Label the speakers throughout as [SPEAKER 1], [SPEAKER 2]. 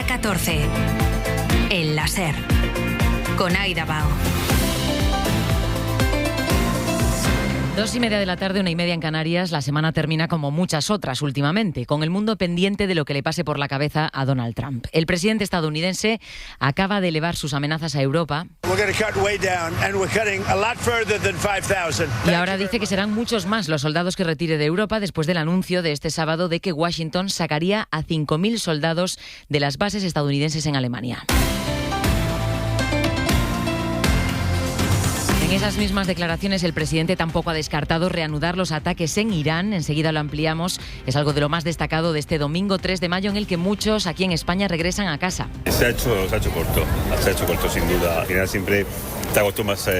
[SPEAKER 1] Hora 14. El la SER. Con Aida Bao.
[SPEAKER 2] 2:30 de la tarde, 1:30 en Canarias. La semana termina como muchas otras últimamente, con el mundo pendiente de lo que le pase por la cabeza a Donald Trump. El presidente estadounidense acaba de elevar sus amenazas a Europa y ahora dice que serán muchos más los soldados que retire de Europa después del anuncio de este sábado de que Washington sacaría a 5.000 soldados de las bases estadounidenses en Alemania. En esas mismas declaraciones, el presidente tampoco ha descartado reanudar los ataques en Irán. Enseguida lo ampliamos. Es algo de lo más destacado de este domingo 3 de mayo, en el que muchos aquí en España regresan a casa.
[SPEAKER 3] Se ha hecho corto sin duda. Al final siempre te acostumbras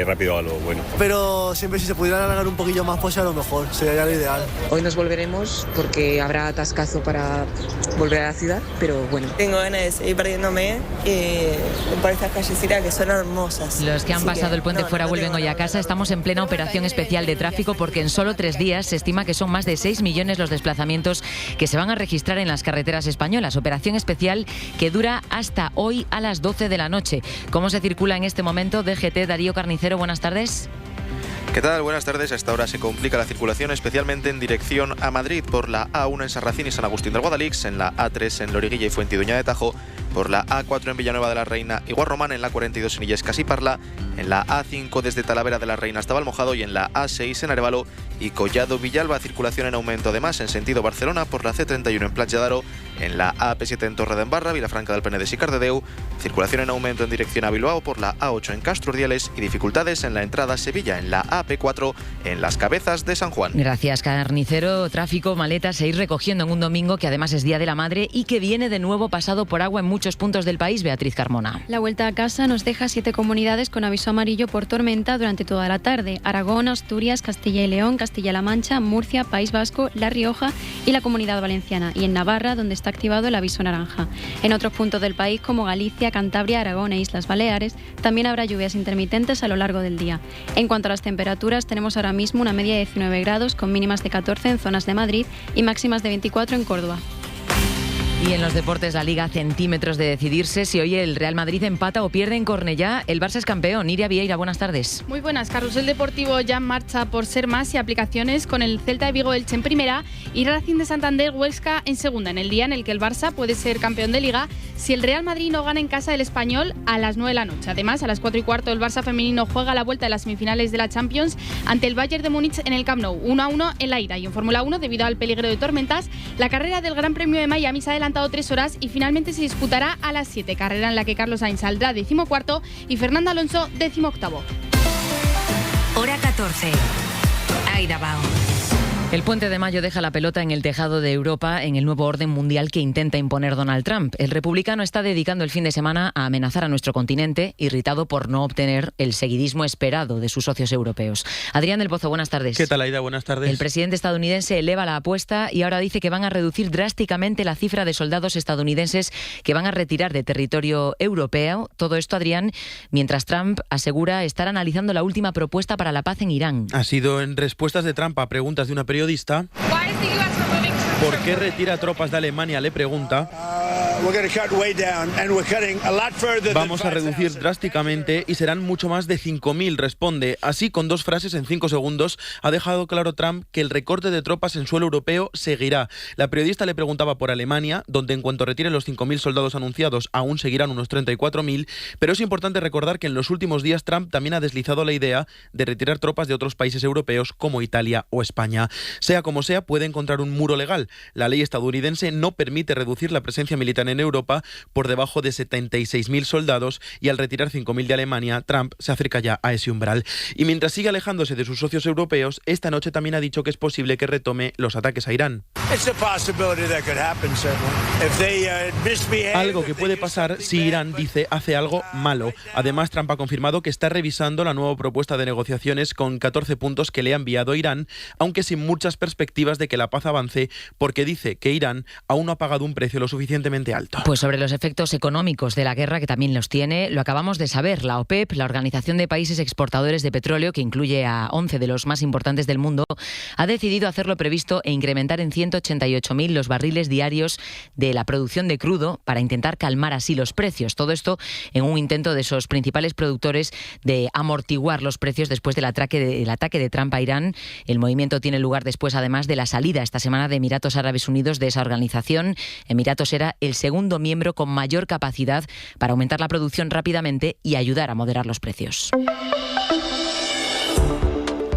[SPEAKER 3] rápido a lo bueno.
[SPEAKER 4] Pero siempre si se pudiera alargar un poquillo más, pues a lo mejor, sería lo ideal.
[SPEAKER 5] Hoy nos volveremos porque habrá atascazo para volver a la ciudad, pero bueno.
[SPEAKER 6] Tengo ganas de seguir perdiéndome por estas callecitas que son hermosas.
[SPEAKER 2] Los que han pasado el puente fuera vuelven hoy a casa. Estamos en plena operación especial de tráfico porque en solo 3 días se estima que son más de 6 millones los desplazamientos que se van a registrar en las carreteras españolas. Operación especial que dura hasta hoy a las 12 de la noche. ¿Cómo se circula en este momento? DGT, Darío Carnicero, buenas tardes.
[SPEAKER 7] ¿Qué tal? Buenas tardes. A esta hora se complica la circulación, especialmente en dirección a Madrid, por la A1 en Sarracín y San Agustín del Guadalix, en la A3 en Loriguilla y Fuentidueña de Tajo, por la A4 en Villanueva de la Reina y Guarromán, en la 42 en Illescas y Parla, en la A5 desde Talavera de la Reina hasta Valmojado y en la A6 en Arévalo y Collado Villalba. Circulación en aumento además en sentido Barcelona por la C31 en Platja d'Aro, en la AP7 en Torredembarra, Vilafranca del Penedès y Cardedeu. Circulación en aumento en dirección a Bilbao por la A8 en Castro Urdiales y dificultades en la entrada a Sevilla en la AP4 en Las Cabezas de San Juan.
[SPEAKER 2] Gracias, Carnicero. Tráfico, maletas e ir recogiendo en un domingo que además es Día de la Madre y que viene de nuevo pasado por agua en muchos puntos del país. Beatriz Carmona.
[SPEAKER 8] La vuelta a casa nos deja 7 comunidades con aviso amarillo por tormenta durante toda la tarde: Aragón, Asturias, Castilla y León, Castilla-La Mancha, Murcia, País Vasco, La Rioja y la Comunidad Valenciana, y en Navarra, donde está activado el aviso naranja. En otros puntos del país, como Galicia, Cantabria, Aragón e Islas Baleares, también habrá lluvias intermitentes a lo largo del día. En cuanto a las temperaturas, tenemos ahora mismo una media de 19 grados, con mínimas de 14 en zonas de Madrid y máximas de 24 en Córdoba.
[SPEAKER 2] Y en los deportes, la Liga a centímetros de decidirse. Si hoy el Real Madrid empata o pierde en Cornellá, el Barça es campeón. Iria Vieira, buenas tardes.
[SPEAKER 9] Muy buenas, Carlos. El Deportivo ya en marcha por ser más y aplicaciones con el Celta de Vigo Elche en primera y Racing de Santander Huesca en segunda, en el día en el que el Barça puede ser campeón de Liga si el Real Madrid no gana en casa del Español a las 9 de la noche. Además, a las 4:15 el Barça femenino juega la vuelta de las semifinales de la Champions ante el Bayern de Múnich en el Camp Nou, 1-1 en la ida. Y en Fórmula 1, debido al peligro de tormentas, la carrera del Gran Premio de Miami se ha adelantado 3 horas y finalmente se disputará a las 7, carrera en la que Carlos Sainz saldrá 14º y Fernando Alonso 18º.
[SPEAKER 1] Hora 14. Aida Bao.
[SPEAKER 2] El puente de mayo deja la pelota en el tejado de Europa en el nuevo orden mundial que intenta imponer Donald Trump. El republicano está dedicando el fin de semana a amenazar a nuestro continente, irritado por no obtener el seguidismo esperado de sus socios europeos. Adrián del Pozo, buenas tardes.
[SPEAKER 10] ¿Qué tal, Aida? Buenas tardes.
[SPEAKER 2] El presidente estadounidense eleva la apuesta y ahora dice que van a reducir drásticamente la cifra de soldados estadounidenses que van a retirar de territorio europeo. Todo esto, Adrián, mientras Trump asegura estar analizando la última propuesta para la paz en Irán.
[SPEAKER 10] Ha sido en respuestas de Trump a preguntas de una periodista. ¿Por qué retira tropas de Alemania? Le pregunta. Vamos a reducir drásticamente y serán mucho más de 5.000, responde. Así, con 2 frases en 5 segundos, ha dejado claro Trump que el recorte de tropas en suelo europeo seguirá. La periodista le preguntaba por Alemania, donde en cuanto retire los 5.000 soldados anunciados, aún seguirán unos 34.000, pero es importante recordar que en los últimos días Trump también ha deslizado la idea de retirar tropas de otros países europeos como Italia o España. Sea como sea, puede encontrar un muro legal. La ley estadounidense no permite reducir la presencia militar en Europa por debajo de 76.000 soldados y al retirar 5.000 de Alemania, Trump se acerca ya a ese umbral. Y mientras sigue alejándose de sus socios europeos, esta noche también ha dicho que es posible que retome los ataques a Irán. Algo que puede pasar si Irán, dice, hace algo malo. Además, Trump ha confirmado que está revisando la nueva propuesta de negociaciones con 14 puntos que le ha enviado Irán, aunque sin muchas perspectivas de que la paz avance, porque dice que Irán aún no ha pagado un precio lo suficientemente alto. alto.
[SPEAKER 2] Pues sobre los efectos económicos de la guerra, que también los tiene, lo acabamos de saber. La OPEP, la Organización de Países Exportadores de Petróleo, que incluye a 11 de los más importantes del mundo, ha decidido hacer lo previsto e incrementar en 188.000 los barriles diarios de la producción de crudo para intentar calmar así los precios. Todo esto en un intento de esos principales productores de amortiguar los precios después del ataque de Trump a Irán. El movimiento tiene lugar después, además, de la salida esta semana de Emiratos Árabes Unidos de esa organización. Emiratos era el segundo miembro con mayor capacidad para aumentar la producción rápidamente y ayudar a moderar los precios.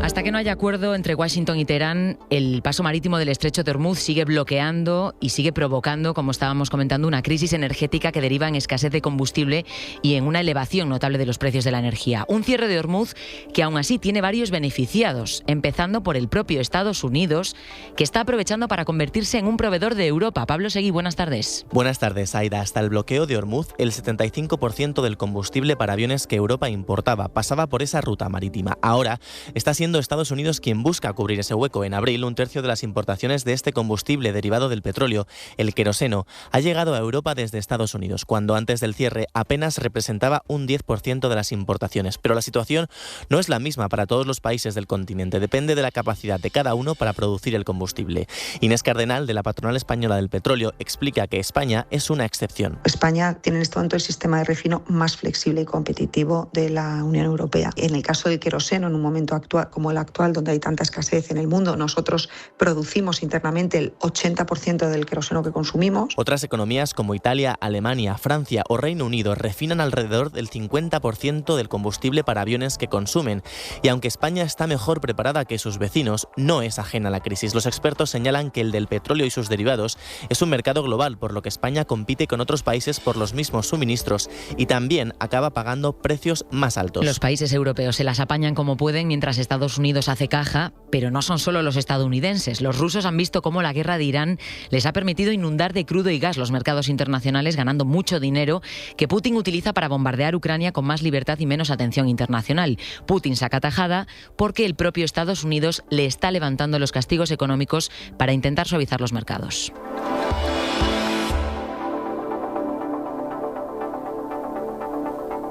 [SPEAKER 2] Hasta que no haya acuerdo entre Washington y Teherán, el paso marítimo del estrecho de Hormuz sigue bloqueando y sigue provocando, como estábamos comentando, una crisis energética que deriva en escasez de combustible y en una elevación notable de los precios de la energía. Un cierre de Hormuz que aún así tiene varios beneficiados, empezando por el propio Estados Unidos, que está aprovechando para convertirse en un proveedor de Europa. Pablo Seguí, buenas tardes.
[SPEAKER 11] Buenas tardes, Aida. Hasta el bloqueo de Hormuz, el 75% del combustible para aviones que Europa importaba pasaba por esa ruta marítima. Ahora está siendo Estados Unidos quien busca cubrir ese hueco. En abril, un tercio de las importaciones de este combustible derivado del petróleo, el queroseno, ha llegado a Europa desde Estados Unidos, cuando antes del cierre apenas representaba un 10% de las importaciones. Pero la situación no es la misma para todos los países del continente. Depende de la capacidad de cada uno para producir el combustible. Inés Cardenal, de la Patronal Española del Petróleo, explica que España es una excepción.
[SPEAKER 12] España tiene en este momento el sistema de refino más flexible y competitivo de la Unión Europea. En el caso del queroseno, en un momento actual como el actual, donde hay tanta escasez en el mundo, nosotros producimos internamente el 80% del queroseno que consumimos.
[SPEAKER 11] Otras economías como Italia, Alemania, Francia o Reino Unido refinan alrededor del 50% del combustible para aviones que consumen. Y aunque España está mejor preparada que sus vecinos, no es ajena a la crisis. Los expertos señalan que el del petróleo y sus derivados es un mercado global, por lo que España compite con otros países por los mismos suministros y también acaba pagando precios más altos.
[SPEAKER 2] Los países europeos se las apañan como pueden mientras Estados Unidos hace caja, pero no son solo los estadounidenses. Los rusos han visto cómo la guerra de Irán les ha permitido inundar de crudo y gas los mercados internacionales, ganando mucho dinero que Putin utiliza para bombardear Ucrania con más libertad y menos atención internacional. Putin saca tajada porque el propio Estados Unidos le está levantando los castigos económicos para intentar suavizar los mercados.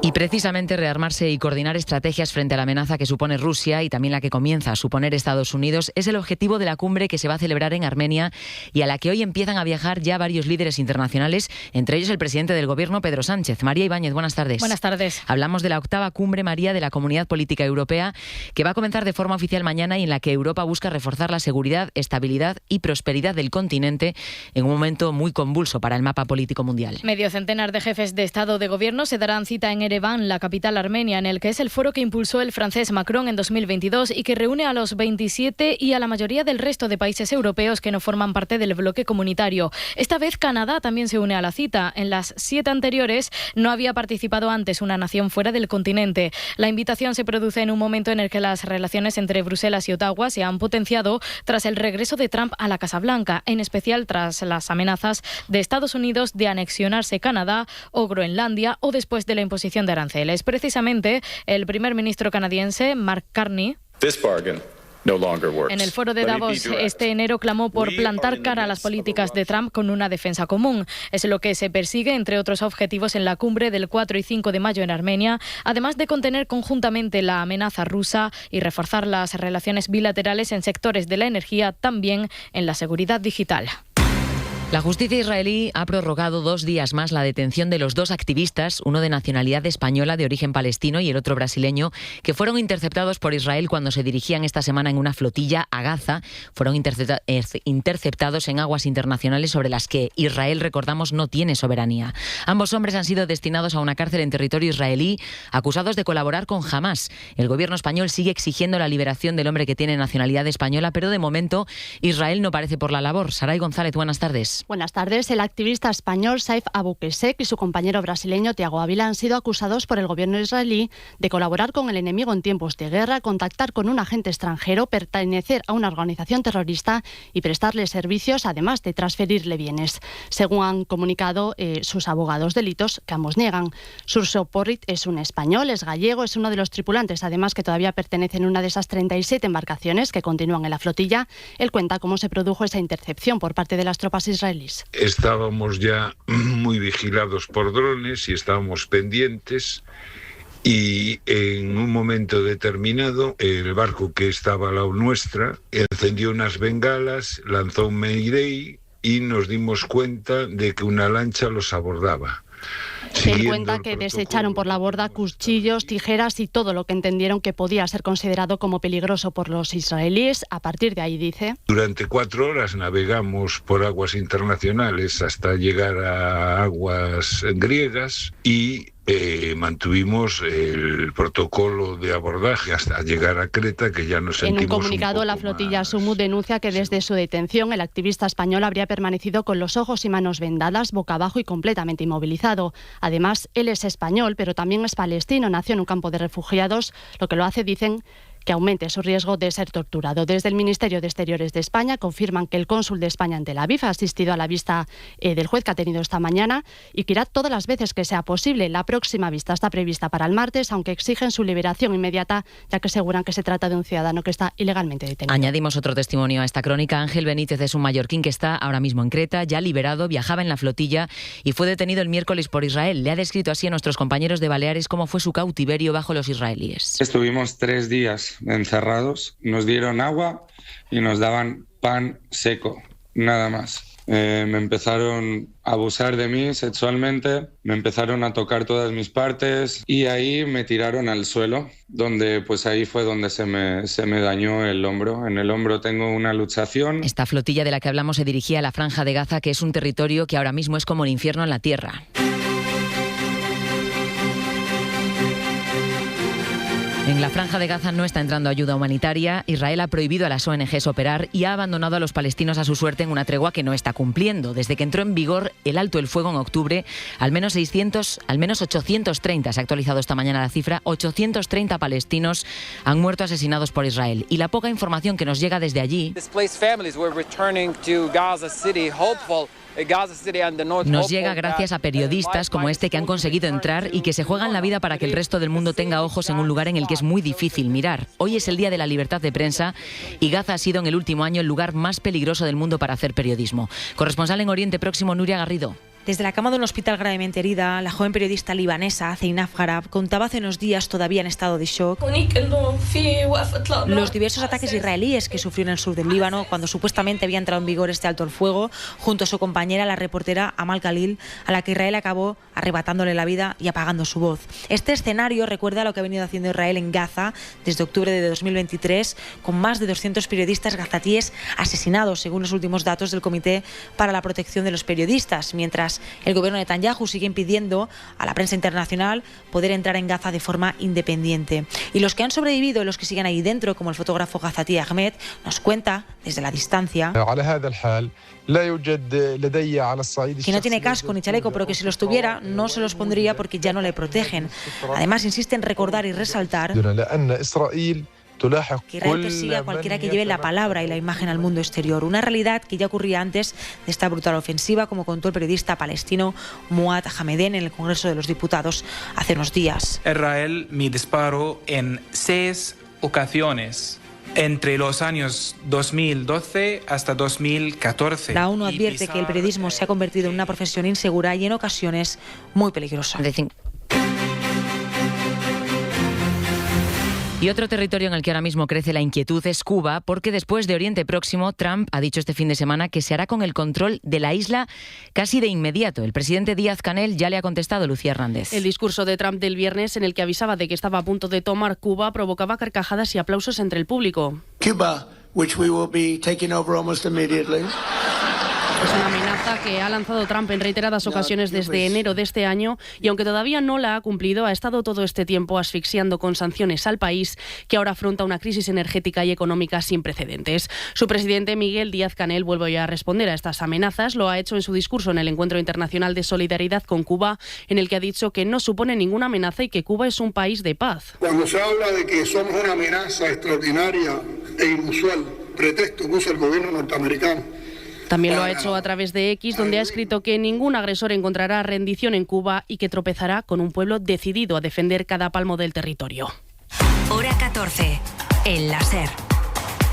[SPEAKER 2] Y precisamente rearmarse y coordinar estrategias frente a la amenaza que supone Rusia y también la que comienza a suponer Estados Unidos es el objetivo de la cumbre que se va a celebrar en Armenia y a la que hoy empiezan a viajar ya varios líderes internacionales, entre ellos el presidente del Gobierno, Pedro Sánchez. María Ibáñez, buenas tardes.
[SPEAKER 13] Buenas tardes.
[SPEAKER 2] Hablamos de la octava cumbre, María, de la Comunidad Política Europea, que va a comenzar de forma oficial mañana y en la que Europa busca reforzar la seguridad, estabilidad y prosperidad del continente en un momento muy convulso para el mapa político mundial.
[SPEAKER 13] Medio centenar de jefes de Estado o de Gobierno se darán cita en Ereván, la capital armenia, en el que es el foro que impulsó el francés Macron en 2022 y que reúne a los 27 y a la mayoría del resto de países europeos que no forman parte del bloque comunitario. Esta vez Canadá también se une a la cita. En las 7 anteriores no había participado antes una nación fuera del continente. La invitación se produce en un momento en el que las relaciones entre Bruselas y Ottawa se han potenciado tras el regreso de Trump a la Casa Blanca, en especial tras las amenazas de Estados Unidos de anexionarse Canadá o Groenlandia o después de la imposición de aranceles. Precisamente el primer ministro canadiense, Mark Carney, en el foro de Davos este enero clamó por plantar cara a las políticas de Trump con una defensa común. Es lo que se persigue, entre otros objetivos, en la cumbre del 4 y 5 de mayo en Armenia, además de contener conjuntamente la amenaza rusa y reforzar las relaciones bilaterales en sectores de la energía, también en la seguridad digital.
[SPEAKER 2] La justicia israelí ha prorrogado 2 días más la detención de los 2 activistas, uno de nacionalidad española de origen palestino y el otro brasileño, que fueron interceptados por Israel cuando se dirigían esta semana en una flotilla a Gaza. Fueron interceptados en aguas internacionales sobre las que Israel, recordamos, no tiene soberanía. Ambos hombres han sido destinados a una cárcel en territorio israelí, acusados de colaborar con Hamás. El gobierno español sigue exigiendo la liberación del hombre que tiene nacionalidad española, pero de momento Israel no parece por la labor. Saray González, buenas tardes.
[SPEAKER 14] Buenas tardes. El activista español Saif Abouqessek y su compañero brasileño Tiago Ávila han sido acusados por el gobierno israelí de colaborar con el enemigo en tiempos de guerra, contactar con un agente extranjero, pertenecer a una organización terrorista y prestarle servicios, además de transferirle bienes. Según han comunicado sus abogados, delitos que ambos niegan. Surso Porrit es un español, es gallego, es uno de los tripulantes, además que todavía pertenece en una de esas 37 embarcaciones que continúan en la flotilla. Él cuenta cómo se produjo esa intercepción por parte de las tropas israelíes israelíes.
[SPEAKER 15] Estábamos ya muy vigilados por drones y estábamos pendientes. Y en un momento determinado, el barco que estaba al lado nuestra encendió unas bengalas, lanzó un mayday y nos dimos cuenta de que una lancha los abordaba.
[SPEAKER 14] Se cuenta que desecharon por la borda cuchillos, tijeras y todo lo que entendieron que podía ser considerado como peligroso por los israelíes. A partir de ahí, dice...
[SPEAKER 15] Durante 4 horas navegamos por aguas internacionales hasta llegar a aguas griegas y mantuvimos el protocolo de abordaje hasta llegar a Creta, que ya nos sentimos.
[SPEAKER 14] En un comunicado, la flotilla Sumu denuncia que desde su detención el activista español habría permanecido con los ojos y manos vendadas, boca abajo y completamente inmovilizado. Además, él es español, pero también es palestino, nació en un campo de refugiados, lo que lo hace, dicen, que aumente su riesgo de ser torturado. Desde el Ministerio de Exteriores de España confirman que el cónsul de España en Tel Aviv ha asistido a la vista del juez que ha tenido esta mañana y que irá todas las veces que sea posible. La próxima vista está prevista para el martes, aunque exigen su liberación inmediata, ya que aseguran que se trata de un ciudadano que está ilegalmente detenido.
[SPEAKER 2] Añadimos otro testimonio a esta crónica. Ángel Benítez es un mallorquín que está ahora mismo en Creta, ya liberado, viajaba en la flotilla y fue detenido el miércoles por Israel. Le ha descrito así a nuestros compañeros de Baleares cómo fue su cautiverio bajo los israelíes.
[SPEAKER 16] Estuvimos 3 días encerrados, nos dieron agua y nos daban pan seco, nada más. Me empezaron a abusar de mí sexualmente, me empezaron a tocar todas mis partes y ahí me tiraron al suelo, donde pues ahí fue donde se me dañó el hombro. En el hombro tengo una luxación.
[SPEAKER 2] Esta flotilla de la que hablamos se dirigía a la Franja de Gaza, que es un territorio que ahora mismo es como el infierno en la tierra. En la Franja de Gaza no está entrando ayuda humanitaria. Israel ha prohibido a las ONGs operar y ha abandonado a los palestinos a su suerte en una tregua que no está cumpliendo. Desde que entró en vigor el alto el fuego en octubre, al menos 830, se ha actualizado esta mañana la cifra, 830 palestinos han muerto asesinados por Israel. Y la poca información que nos llega desde allí nos llega gracias a periodistas como este que han conseguido entrar y que se juegan la vida para que el resto del mundo tenga ojos en un lugar en el que es muy difícil mirar. Hoy es el Día de la Libertad de Prensa y Gaza ha sido en el último año el lugar más peligroso del mundo para hacer periodismo. Corresponsal en Oriente Próximo, Nuria Garrido.
[SPEAKER 17] Desde la cama de un hospital gravemente herida, la joven periodista libanesa Zeinab Harab contaba hace unos días, todavía en estado de shock, los diversos ataques israelíes que sufrió en el sur del Líbano cuando supuestamente había entrado en vigor este alto el fuego, junto a su compañera, la reportera Amal Khalil, a la que Israel acabó arrebatándole la vida y apagando su voz. Este escenario recuerda lo que ha venido haciendo Israel en Gaza desde octubre de 2023, con más de 200 periodistas gazatíes asesinados, según los últimos datos del Comité para la Protección de los Periodistas, mientras el gobierno de Netanyahu sigue impidiendo a la prensa internacional poder entrar en Gaza de forma independiente. Y los que han sobrevivido y los que siguen ahí dentro, como el fotógrafo gazatí Ahmed, nos cuenta desde la distancia que no tiene casco ni chaleco, pero que si los tuviera no se los pondría porque ya no le protegen. Además insiste en recordar y resaltar que Israel persigue a cualquiera que lleve la palabra y la imagen al mundo exterior. Una realidad que ya ocurría antes de esta brutal ofensiva, como contó el periodista palestino Muad Hameden en el Congreso de los Diputados hace unos días.
[SPEAKER 18] Israel me disparó en 6 ocasiones entre los años 2012 hasta 2014.
[SPEAKER 17] La ONU advierte que el periodismo se ha convertido en una profesión insegura y en ocasiones muy peligrosa.
[SPEAKER 2] Y otro territorio en el que ahora mismo crece la inquietud es Cuba, porque después de Oriente Próximo, Trump ha dicho este fin de semana que se hará con el control de la isla casi de inmediato. El presidente Díaz-Canel ya le ha contestado, Lucía Hernández.
[SPEAKER 19] El discurso de Trump del viernes, en el que avisaba de que estaba a punto de tomar Cuba, provocaba carcajadas y aplausos entre el público.
[SPEAKER 20] Cuba, which we will be taking over almost immediately.
[SPEAKER 19] Es una amenaza que ha lanzado Trump en reiteradas ocasiones desde enero de este año y aunque todavía no la ha cumplido, ha estado todo este tiempo asfixiando con sanciones al país que ahora afronta una crisis energética y económica sin precedentes. Su presidente Miguel Díaz-Canel vuelve a responder a estas amenazas. Lo ha hecho en su discurso en el Encuentro Internacional de Solidaridad con Cuba, en el que ha dicho que no supone ninguna amenaza y que Cuba es un país de paz.
[SPEAKER 21] Cuando se habla de que somos una amenaza extraordinaria e inusual, pretexto que usa el gobierno norteamericano.
[SPEAKER 19] También lo ha hecho a través de X, donde ha escrito que ningún agresor encontrará rendición en Cuba y que tropezará con un pueblo decidido a defender cada palmo del territorio.
[SPEAKER 1] Hora 14, en la SER.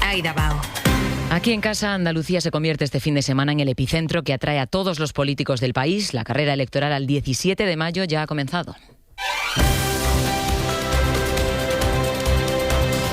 [SPEAKER 1] Aida Bao.
[SPEAKER 2] Aquí en casa, Andalucía se convierte este fin de semana en el epicentro que atrae a todos los políticos del país. La carrera electoral al 17 de mayo ya ha comenzado.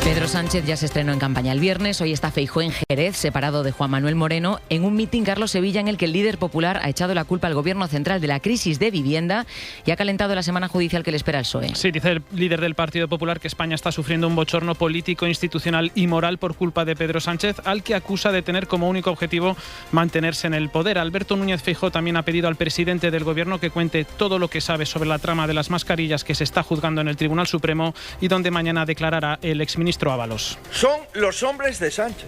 [SPEAKER 2] Pedro Sánchez ya se estrenó en campaña el viernes. Hoy está Feijóo en Jerez, separado de Juan Manuel Moreno, en un mitin Carlos Sevilla en el que el líder popular ha echado la culpa al Gobierno central de la crisis de vivienda y ha calentado la semana judicial que le espera el PSOE.
[SPEAKER 3] Sí, dice el líder del Partido Popular que España está sufriendo un bochorno político, institucional y moral por culpa de Pedro Sánchez, al que acusa de tener como único objetivo mantenerse en el poder. Alberto Núñez Feijóo también ha pedido al presidente del Gobierno que cuente todo lo que sabe sobre la trama de las mascarillas que se está juzgando en el Tribunal Supremo y donde mañana declarará el exministro Ábalos.
[SPEAKER 22] Son los hombres de Sánchez.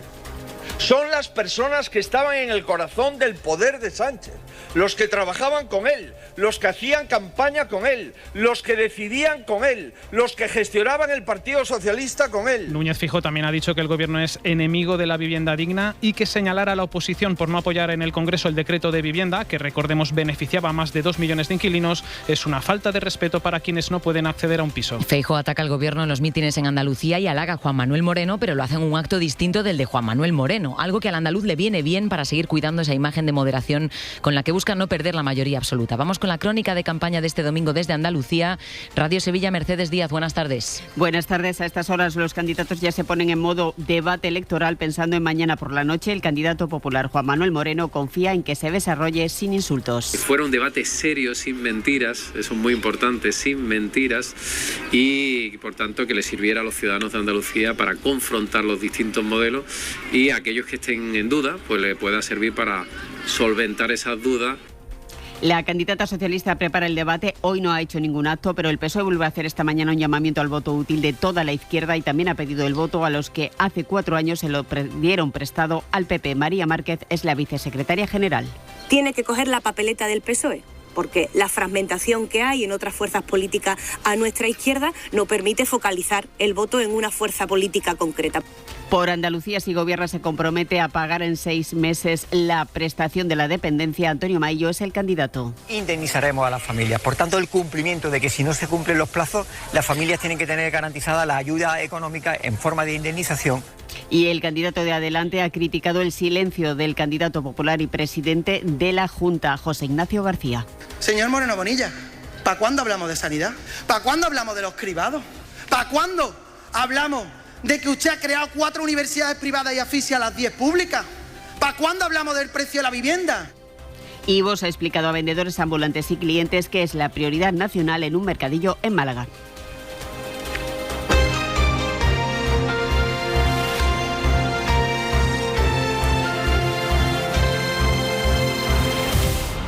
[SPEAKER 22] Son las personas que estaban en el corazón del poder de Sánchez, los que trabajaban con él, los que hacían campaña con él, los que decidían con él, los que gestionaban el Partido Socialista con él.
[SPEAKER 3] Núñez Feijóo también ha dicho que el Gobierno es enemigo de la vivienda digna y que señalar a la oposición por no apoyar en el Congreso el decreto de vivienda, que recordemos beneficiaba a más de 2 millones de inquilinos, es una falta de respeto para quienes no pueden acceder a un piso.
[SPEAKER 2] Feijóo ataca al Gobierno en los mítines en Andalucía y halaga a Juan Manuel Moreno, pero lo hace en un acto distinto del de Juan Manuel Moreno. Algo que al andaluz le viene bien para seguir cuidando esa imagen de moderación con la que busca no perder la mayoría absoluta. Vamos con la crónica de campaña de este domingo desde Andalucía. Radio Sevilla, Mercedes Díaz, buenas tardes.
[SPEAKER 23] Buenas tardes. A estas horas los candidatos ya se ponen en modo debate electoral pensando en mañana por la noche. El candidato popular Juan Manuel Moreno confía en que se desarrolle sin insultos.
[SPEAKER 24] Fuera un debate serio, sin mentiras, eso es muy importante, sin mentiras, y por tanto que le sirviera a los ciudadanos de Andalucía para confrontar los distintos modelos y aquellos que estén en duda, pues le pueda servir para solventar esas dudas.
[SPEAKER 23] La candidata socialista prepara el debate. Hoy no ha hecho ningún acto, pero el PSOE vuelve a hacer esta mañana un llamamiento al voto útil de toda la izquierda y también ha pedido el voto a los que hace 4 años se lo dieron prestado al PP. María Márquez es la vicesecretaria general.
[SPEAKER 25] Tiene que coger la papeleta del PSOE, porque la fragmentación que hay en otras fuerzas políticas a nuestra izquierda no permite focalizar el voto en una fuerza política concreta.
[SPEAKER 23] Por Andalucía, si gobierna, se compromete a pagar en 6 meses la prestación de la dependencia. Antonio Maillo es el candidato.
[SPEAKER 26] Indemnizaremos a las familias. Por tanto, el cumplimiento de que si no se cumplen los plazos, las familias tienen que tener garantizada la ayuda económica en forma de indemnización.
[SPEAKER 23] Y el candidato de Adelante ha criticado el silencio del candidato popular y presidente de la Junta, José Ignacio García.
[SPEAKER 27] Señor Moreno Bonilla, ¿para cuándo hablamos de sanidad? ¿Para cuándo hablamos de los cribados? ¿Para cuándo hablamos de que usted ha creado 4 universidades privadas y asfixia a las 10 públicas? ¿Para cuándo hablamos del precio de la vivienda?
[SPEAKER 23] Y Vox ha explicado a vendedores ambulantes y clientes que es la prioridad nacional en un mercadillo en Málaga.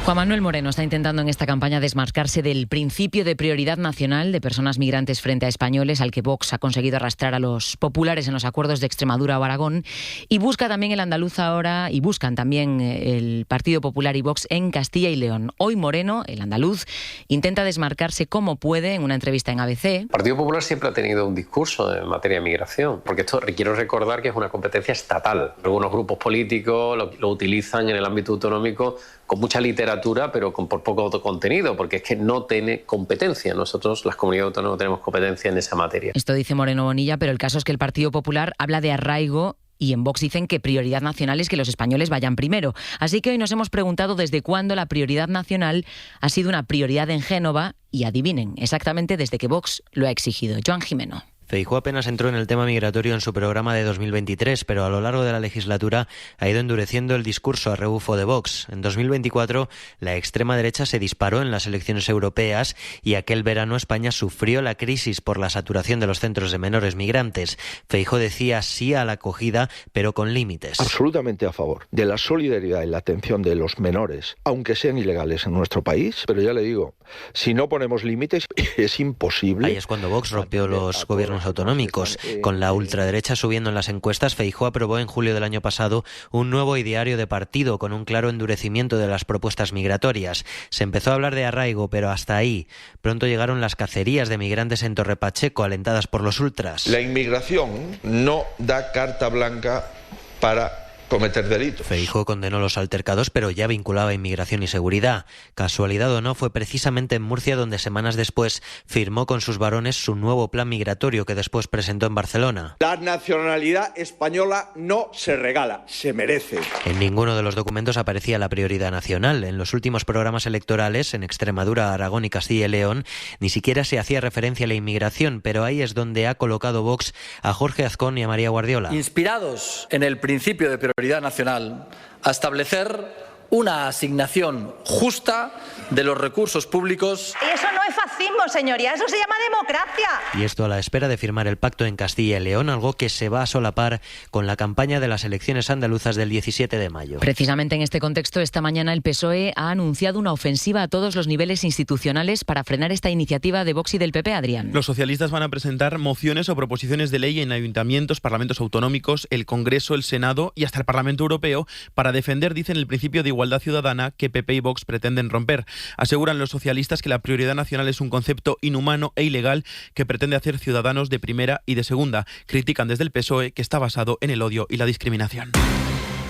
[SPEAKER 2] Juan Manuel Moreno está intentando en esta campaña desmarcarse del principio de prioridad nacional de personas migrantes frente a españoles al que Vox ha conseguido arrastrar a los populares en los acuerdos de Extremadura o Aragón, y busca también el andaluz ahora, y buscan también el Partido Popular y Vox en Castilla y León. Hoy Moreno, el andaluz, intenta desmarcarse como puede en una entrevista en ABC.
[SPEAKER 28] El Partido Popular siempre ha tenido un discurso en materia de migración, porque esto quiero recordar que es una competencia estatal. Algunos grupos políticos lo utilizan en el ámbito autonómico con mucha literatura, pero con por poco contenido, porque es que no tiene competencia. Nosotros, las comunidades autónomas, no tenemos competencia en esa materia.
[SPEAKER 2] Esto dice Moreno Bonilla, pero el caso es que el Partido Popular habla de arraigo y en Vox dicen que prioridad nacional es que los españoles vayan primero. Así que hoy nos hemos preguntado desde cuándo la prioridad nacional ha sido una prioridad en Génova y adivinen, exactamente desde que Vox lo ha exigido. Joan Jimeno.
[SPEAKER 29] Feijóo apenas entró en el tema migratorio en su programa de 2023, pero a lo largo de la legislatura ha ido endureciendo el discurso a rebufo de Vox. En 2024, la extrema derecha se disparó en las elecciones europeas y aquel verano España sufrió la crisis por la saturación de los centros de menores migrantes. Feijóo decía sí a la acogida, pero con límites.
[SPEAKER 30] Absolutamente a favor de la solidaridad y la atención de los menores, aunque sean ilegales en nuestro país, pero ya le digo, si no ponemos límites es imposible.
[SPEAKER 29] Ahí es cuando Vox rompió los gobiernos autonómicos. Con la ultraderecha subiendo en las encuestas, Feijóo aprobó en julio del año pasado un nuevo ideario de partido con un claro endurecimiento de las propuestas migratorias. Se empezó a hablar de arraigo, pero hasta ahí. Pronto llegaron las cacerías de migrantes en Torre Pacheco, alentadas por los ultras.
[SPEAKER 31] La inmigración no da carta blanca para
[SPEAKER 30] cometer delitos.
[SPEAKER 29] Feijóo condenó los altercados, pero ya vinculaba inmigración y seguridad. Casualidad o no, fue precisamente en Murcia donde semanas después firmó con sus varones su nuevo plan migratorio que después presentó en Barcelona.
[SPEAKER 4] La nacionalidad española no se regala, se merece.
[SPEAKER 29] En ninguno de los documentos aparecía la prioridad nacional. En los últimos programas electorales, en Extremadura, Aragón y Castilla y León, ni siquiera se hacía referencia a la inmigración, pero ahí es donde ha colocado Vox a Jorge Azcón y a María Guardiola.
[SPEAKER 5] Inspirados en el principio de prioridad nacional, a establecer una asignación justa de los recursos públicos.
[SPEAKER 6] Eso no es fascismo, señoría, eso se llama democracia.
[SPEAKER 29] Y esto a la espera de firmar el pacto en Castilla y León, algo que se va a solapar con la campaña de las elecciones andaluzas del 17 de mayo.
[SPEAKER 2] Precisamente en este contexto, esta mañana el PSOE ha anunciado una ofensiva a todos los niveles institucionales para frenar esta iniciativa de Vox y del PP, Adrián.
[SPEAKER 7] Los socialistas van a presentar mociones o proposiciones de ley en ayuntamientos, parlamentos autonómicos, el Congreso, el Senado y hasta el Parlamento Europeo para defender, dicen, el principio de igualdad ciudadana que PP y Vox pretenden romper. Aseguran los socialistas que la prioridad nacional es un concepto inhumano e ilegal que pretende hacer ciudadanos de primera y de segunda. Critican desde el PSOE que está basado en el odio y la discriminación.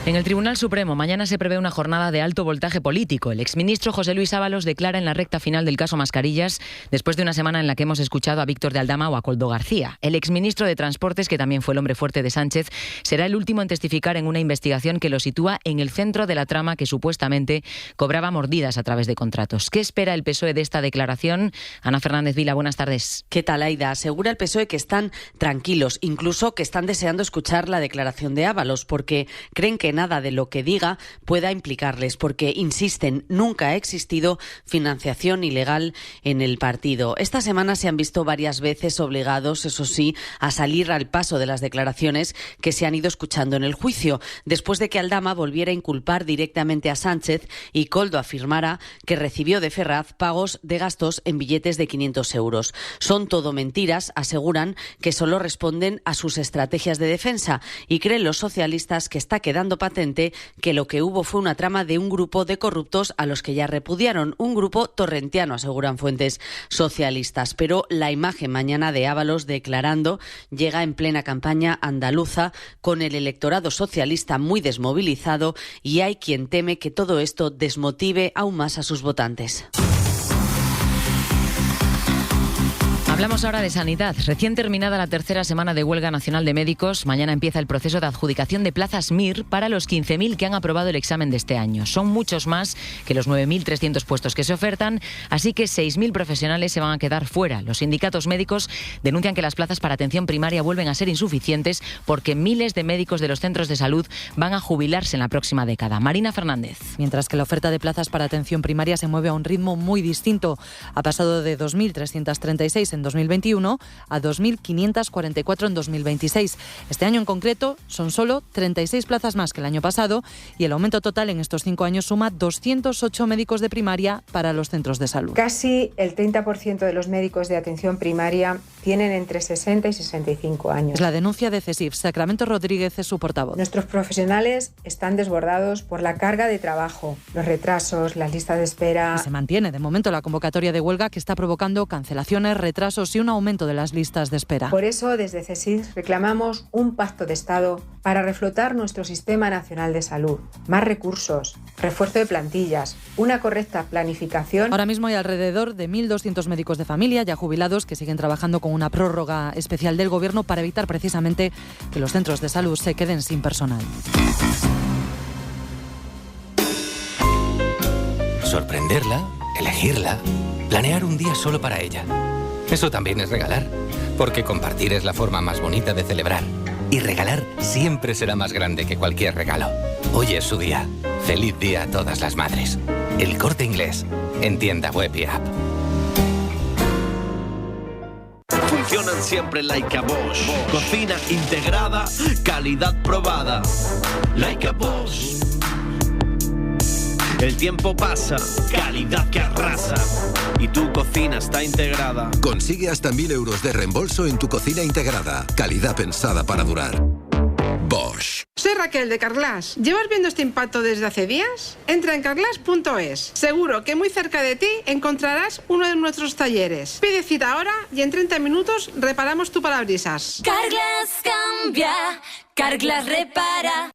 [SPEAKER 2] En el Tribunal Supremo mañana se prevé una jornada de alto voltaje político. El exministro José Luis Ábalos declara en la recta final del caso Mascarillas, después de una semana en la que hemos escuchado a Víctor de Aldama o a Koldo García. El exministro de Transportes, que también fue el hombre fuerte de Sánchez, será el último en testificar en una investigación que lo sitúa en el centro de la trama que supuestamente cobraba mordidas a través de contratos. ¿Qué espera el PSOE de esta declaración? Ana Fernández Vila, buenas tardes.
[SPEAKER 8] ¿Qué tal, Aida? Asegura el PSOE que están tranquilos, incluso que están deseando escuchar la declaración de Ábalos, porque creen que nada de lo que diga pueda implicarles, porque, insisten, nunca ha existido financiación ilegal en el partido. Esta semana se han visto varias veces obligados, eso sí, a salir al paso de las declaraciones que se han ido escuchando en el juicio, después de que Aldama volviera a inculpar directamente a Sánchez y Koldo afirmara que recibió de Ferraz pagos de gastos en billetes de 500 euros. Son todo mentiras, aseguran, que solo responden a sus estrategias de defensa, y creen los socialistas que está quedando patente que lo que hubo fue una trama de un grupo de corruptos a los que ya repudiaron, un grupo torrentiano, aseguran fuentes socialistas. Pero la imagen mañana de Ábalos declarando llega en plena campaña andaluza, con el electorado socialista muy desmovilizado, y hay quien teme que todo esto desmotive aún más a sus votantes.
[SPEAKER 2] Hablamos ahora de sanidad. Recién terminada la tercera semana de huelga nacional de médicos, mañana empieza el proceso de adjudicación de plazas MIR para los 15.000 que han aprobado el examen de este año. Son muchos más que los 9.300 puestos que se ofertan, así que 6.000 profesionales se van a quedar fuera. Los sindicatos médicos denuncian que las plazas para atención primaria vuelven a ser insuficientes porque miles de médicos de los centros de salud van a jubilarse en la próxima década. Marina Fernández.
[SPEAKER 9] Mientras que la oferta de plazas para atención primaria se mueve a un ritmo muy distinto. Ha pasado de 2.336 en 2021 a 2.544 en 2026. Este año en concreto son solo 36 plazas más que el año pasado, y el aumento total en estos 5 años suma 208 médicos de primaria para los centros de salud.
[SPEAKER 10] Casi el 30% de los médicos de atención primaria tienen entre 60 y 65 años.
[SPEAKER 9] Es la denuncia de CESIF. Sacramento Rodríguez es su portavoz.
[SPEAKER 10] Nuestros profesionales están desbordados por la carga de trabajo, los retrasos, las listas de espera.
[SPEAKER 9] Y se mantiene de momento la convocatoria de huelga, que está provocando cancelaciones, retrasos y un aumento de las listas de espera.
[SPEAKER 10] Por eso, desde CESIF reclamamos un pacto de Estado para reflotar nuestro Sistema Nacional de Salud. Más recursos, refuerzo de plantillas, una correcta planificación.
[SPEAKER 9] Ahora mismo hay alrededor de 1.200 médicos de familia ya jubilados que siguen trabajando con una prórroga especial del Gobierno para evitar precisamente que los centros de salud se queden sin personal.
[SPEAKER 11] Sorprenderla, elegirla, planear un día solo para ella. Eso también es regalar, porque compartir es la forma más bonita de celebrar. Y regalar siempre será más grande que cualquier regalo. Hoy es su día. Feliz día a todas las madres. El Corte Inglés, en tienda web y app.
[SPEAKER 12] Funcionan siempre like a Bosch. Cocina integrada, calidad probada. Like a Bosch. El tiempo pasa, calidad que arrasa. Y tu cocina está integrada.
[SPEAKER 13] Consigue hasta 1.000 euros de reembolso en tu cocina integrada. Calidad pensada para durar. Bosch.
[SPEAKER 31] Soy Raquel de Carglass. ¿Llevas viendo este impacto desde hace días? Entra en carglass.es. Seguro que muy cerca de ti encontrarás uno de nuestros talleres. Pide cita ahora y en 30 minutos reparamos tu parabrisas.
[SPEAKER 32] Carglass cambia, Carglass repara.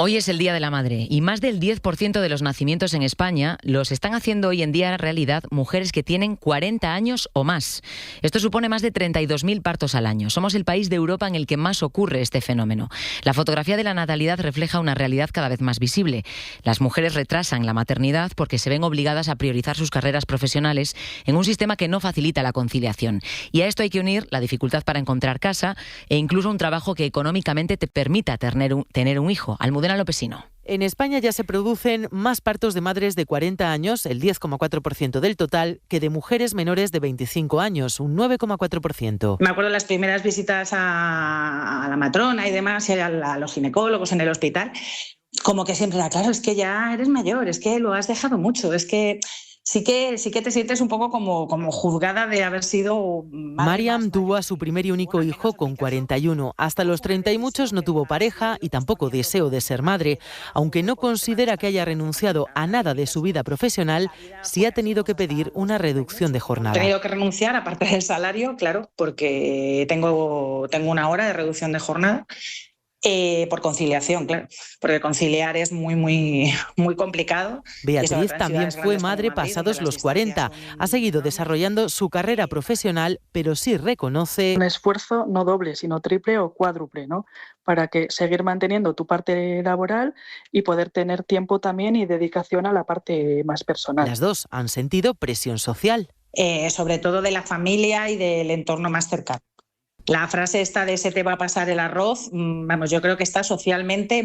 [SPEAKER 2] Hoy es el Día de la Madre y más del 10% de los nacimientos en España los están haciendo hoy en día en realidad mujeres que tienen 40 años o más. Esto supone más de 32.000 partos al año. Somos el país de Europa en el que más ocurre este fenómeno. La fotografía de la natalidad refleja una realidad cada vez más visible. Las mujeres retrasan la maternidad porque se ven obligadas a priorizar sus carreras profesionales en un sistema que no facilita la conciliación. Y a esto hay que unir la dificultad para encontrar casa e incluso un trabajo que económicamente te permita tener un hijo. Almudena Lopesino.
[SPEAKER 1] En España ya se producen más partos de madres de 40 años, el 10,4% del total, que de mujeres menores de 25 años, un 9,4%.
[SPEAKER 3] Me acuerdo de las primeras visitas a la matrona y demás, y a los ginecólogos en el hospital, como que siempre era, claro, es que ya eres mayor, es que lo has dejado mucho, es que... Sí que te sientes un poco como juzgada de haber sido...
[SPEAKER 1] Mariam tuvo a su primer y único hijo con 41. Hasta los 30 y muchos no tuvo pareja y tampoco deseo de ser madre. Aunque no considera que haya renunciado a nada de su vida profesional, sí ha tenido que pedir una reducción de jornada.
[SPEAKER 3] He tenido que renunciar, aparte del salario, claro, porque tengo una hora de reducción de jornada. Por conciliación, claro, porque conciliar es muy complicado.
[SPEAKER 1] Beatriz también fue madre pasados los 40. Ha seguido desarrollando su carrera profesional, pero sí reconoce...
[SPEAKER 14] Un esfuerzo no doble, sino triple o cuádruple, ¿no? Para que seguir manteniendo tu parte laboral y poder tener tiempo también y dedicación a la parte más personal.
[SPEAKER 1] Las dos han sentido presión social.
[SPEAKER 3] Sobre todo de la familia y del entorno más cercano. La frase esta de se te va a pasar el arroz, vamos, yo creo que está socialmente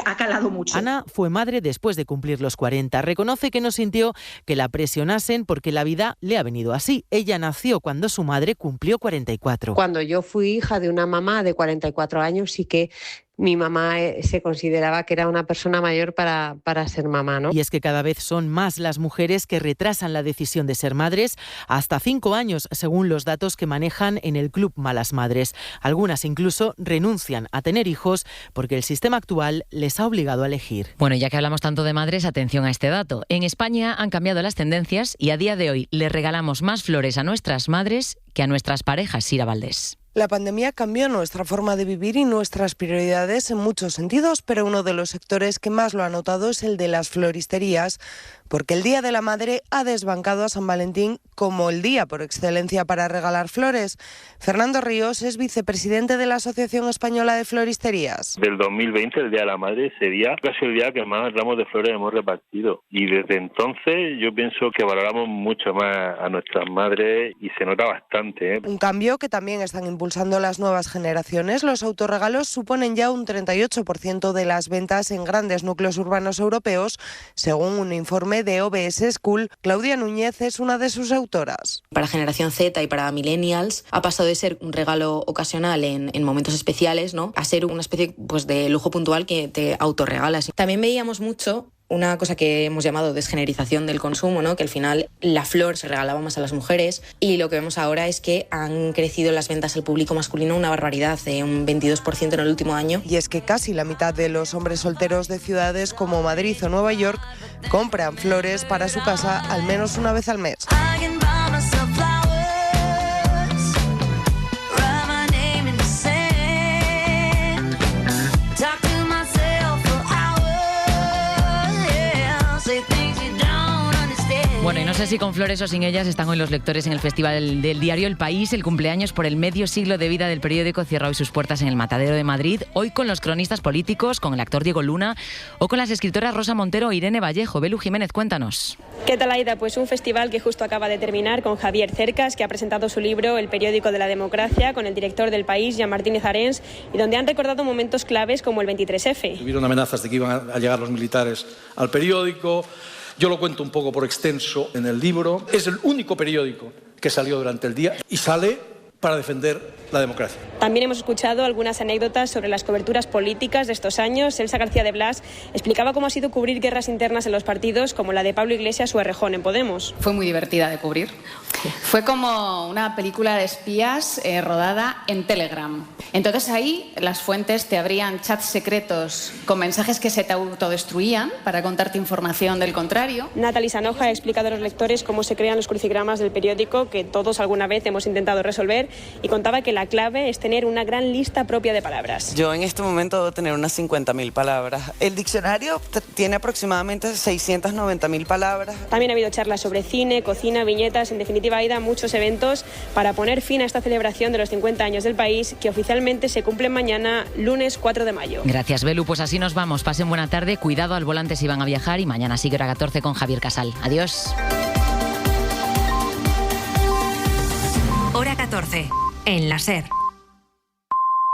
[SPEAKER 3] ha calado mucho.
[SPEAKER 1] Ana fue madre después de cumplir los 40. Reconoce que no sintió que la presionasen porque la vida le ha venido así. Ella nació cuando su madre cumplió 44.
[SPEAKER 15] Cuando yo fui hija de una mamá de 44 años, sí que mi mamá se consideraba que era una persona mayor para ser mamá, ¿no?
[SPEAKER 1] Y es que cada vez son más las mujeres que retrasan la decisión de ser madres, hasta 5 años, según los datos que manejan en el Club Malas Madres. Algunas incluso renuncian a tener hijos porque el sistema actual les ha obligado a elegir.
[SPEAKER 2] Bueno, ya que hablamos tanto de madres, atención a este dato. En España han cambiado las tendencias y a día de hoy le regalamos más flores a nuestras madres que a nuestras parejas, Sira Valdés.
[SPEAKER 16] La pandemia cambió nuestra forma de vivir y nuestras prioridades en muchos sentidos, pero uno de los sectores que más lo ha notado es el de las floristerías, porque el Día de la Madre ha desbancado a San Valentín como el día por excelencia para regalar flores. Fernando Ríos es vicepresidente de la Asociación Española de Floristerías.
[SPEAKER 17] Del 2020, el Día de la Madre, sería casi el día que más ramos de flores hemos repartido. Y desde entonces yo pienso que valoramos mucho más a nuestras madres y se nota bastante, ¿eh?
[SPEAKER 16] Un cambio que también están impulsando las nuevas generaciones. Los autorregalos suponen ya un 38% de las ventas en grandes núcleos urbanos europeos, según un informe de OBS School. Claudia Núñez es una de sus autoras.
[SPEAKER 18] Para generación Z y para millennials ha pasado de ser un regalo ocasional en momentos especiales, ¿no?, a ser una especie de lujo puntual que te autorregalas. También veíamos mucho una cosa que hemos llamado desgenerización del consumo, ¿no?, que al final la flor se regalaba más a las mujeres, y lo que vemos ahora es que han crecido las ventas al público masculino una barbaridad, de un 22% en el último año.
[SPEAKER 16] Y es que casi la mitad de los hombres solteros de ciudades como Madrid o Nueva York compran flores para su casa al menos una vez al mes.
[SPEAKER 2] Bueno, y no sé si con flores o sin ellas están hoy los lectores en el Festival del Diario El País. El cumpleaños por el medio siglo de vida del periódico cierra hoy sus puertas en el Matadero de Madrid. Hoy con los cronistas políticos, con el actor Diego Luna o con las escritoras Rosa Montero e Irene Vallejo. Belu Jiménez, cuéntanos.
[SPEAKER 19] ¿Qué tal, Aida? Pues un festival que justo acaba de terminar con Javier Cercas, que ha presentado su libro El periódico de la democracia, con el director del País, Jean Martínez Arens, y donde han recordado momentos claves como el 23F.
[SPEAKER 20] Tuvieron amenazas de que iban a llegar los militares al periódico. Yo lo cuento un poco por extenso en el libro. Es el único periódico que salió durante el día y sale para defender la democracia.
[SPEAKER 19] También hemos escuchado algunas anécdotas sobre las coberturas políticas de estos años. Elsa García de Blas explicaba cómo ha sido cubrir guerras internas en los partidos, como la de Pablo Iglesias o Errejón en Podemos.
[SPEAKER 21] Fue muy divertida de cubrir,
[SPEAKER 4] Fue como una película de espías rodada en Telegram. Entonces ahí las fuentes te abrían chats secretos con mensajes que se te autodestruían para contarte información del contrario.
[SPEAKER 19] Natalie Sanoja ha explicado a los lectores cómo se crean los crucigramas del periódico, que todos alguna vez hemos intentado resolver, y contaba que la clave es tener una gran lista propia de palabras.
[SPEAKER 5] Yo en este momento debo tener unas 50.000 palabras. El diccionario tiene aproximadamente 690.000 palabras.
[SPEAKER 19] También ha habido charlas sobre cine, cocina, viñetas, en definitiva, Aida, muchos eventos para poner fin a esta celebración de los 50 años del país, que oficialmente se cumplen mañana, lunes 4 de mayo.
[SPEAKER 2] Gracias, Belu. Pues así nos vamos. Pasen buena tarde. Cuidado al volante si van a viajar, y mañana sigue hora 14 con Javier Casal. Adiós.
[SPEAKER 21] Hora 14, en la SER.